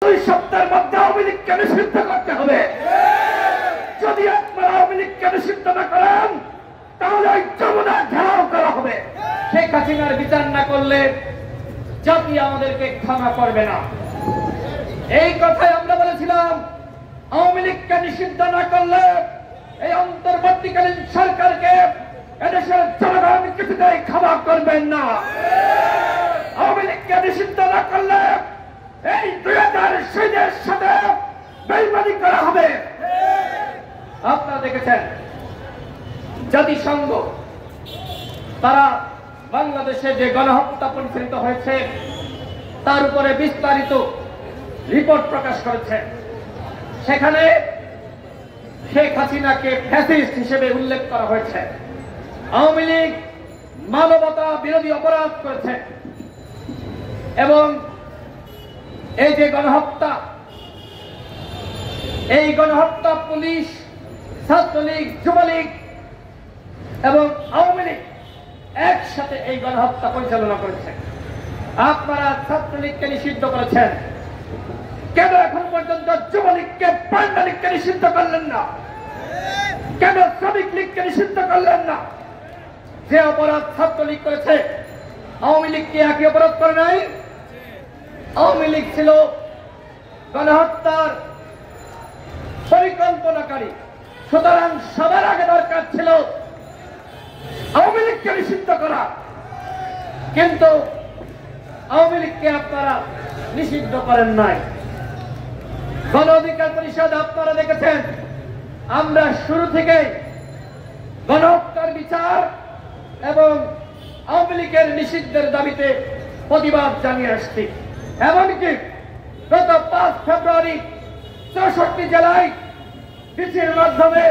2 সপ্তাহের মধ্যে আওয়ামী লীগকে নিষিদ্ধ করতে হবে। যদি আপনারা আওয়ামী লীগকে নিষিদ্ধ না করেন তাহলে ওই যমুনা ঘেরাও করা হবে। শেখ হাসিনার বিচার না করলে জাতি আমাদেরকে ক্ষমা করবে না। এই কথাই আমরা বলেছিলাম। আওয়ামী লীগকে নিষিদ্ধ না করলে এই অন্তর্বর্তীকালীন সরকারকে এদেশের জনগণ কিছুতেই ক্ষমা করবেন না। আওয়ামী লীগকে নিষিদ্ধ না করলে এই 2000 শহীদের সাথে বেইমানি করা হবে। আপনারা দেখেছেন জাতিসংঘ তারা বাংলাদেশে যে গণহত্যা পরিচালিত হয়েছে তার উপরে বিস্তারিত রিপোর্ট প্রকাশ করেছে। সেখানে শেখ হাসিনাকে ফ্যাসিস্ট হিসেবে উল্লেখ করা হয়েছে। আওয়ামী লীগ মানবতা বিরোধী অপরাধ করেছে এবং এই যে গণহত্যা, এই গণহত্যা পুলিশ, ছাত্রলীগ, যুবলীগ এবং আওয়ামী লীগ একসাথে এই গণহত্যা পরিচালনা করেছে। আপনারা ছাত্রলীগকে নিষিদ্ধ করেছেন, কেন এখন পর্যন্ত যুবলীগকে, পান্ডা লীগকে নিষিদ্ধ করলেন না? কেন শ্রমিক লীগকে নিষিদ্ধ করলেন না? যে অপরাধ ছাত্রলীগ করেছে আওয়ামী লীগ কি একই অপরাধ করে নাই? আওয়ামী লীগ ছিল গণহত্যার পরিকল্পনাকারী। সুতরাং সবার আগে দরকার ছিল আওয়ামী লীগকে নিষিদ্ধ করা, কিন্তু আওয়ামী লীগকে আপনারা নিষিদ্ধ করেন নাই। গণ অধিকার পরিষদ আপনারা দেখেছেন আমরা শুরু থেকে গণহত্যার বিচার এবং আওয়ামী লীগের নিষিদ্ধের দাবিতে প্রতিবাদ জানিয়ে আসছি। এমনকি গত 5 ফেব্রুয়ারি 64 জেলায় চিঠির মাধ্যমে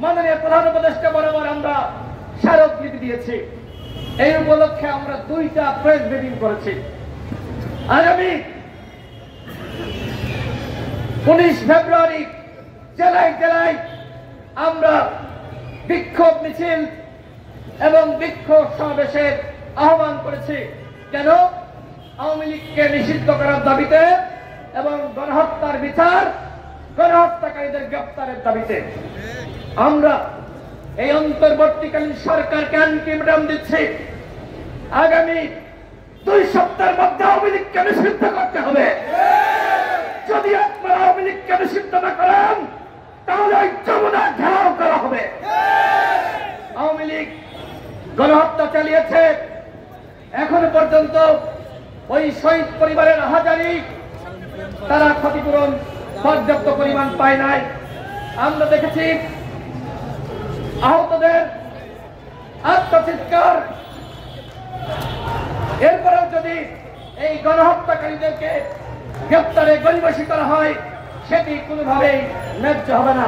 মাননীয় প্রধান উপদেষ্টা বরাবর আমরা স্মারকলিপি দিয়েছি। এই উপলক্ষে আমরা 2টা প্রেস ব্রিফিং করেছি। আগামী 19 ফেব্রুয়ারি জেলায় জেলায় আমরা বিক্ষোভ মিছিল এবং বিক্ষোভ সমাবেশের আহ্বান করেছি। কেন? আওয়ামী লীগকে নিষিদ্ধ করার দাবিতে এবং গণহত্যার বিচার, গণহত্যাকারীদের গ্রেপ্তারের দাবিতে। আমরা এই অন্তর্বর্তীকালীন সরকারকে আলটিমেটাম দিচ্ছি, আগামী 2 সপ্তাহের মধ্যে আওয়ামী লীগকে নিষিদ্ধ করতে হবে। যদি আপনারা আওয়ামী লীগকে নিষিদ্ধ না করেন তাহলে ওই যমুনা ঘেরাও করা হবে। আওয়ামী লীগ গণহত্যা চালিয়েছে, এখনো পর্যন্ত ওই শহীদ পরিবারের হাজারি তারা ক্ষতিপূরণ পর্যাপ্ত পরিমাণ পায় নাই। আমরা দেখেছি আহতদের আত্মচিৎকার। এরপরেও যদি এই গণহত্যাকারীদেরকে গ্রেপ্তারে গরিবসী করা হয় সেটি কোনোভাবেই ন্যায্য হবে না।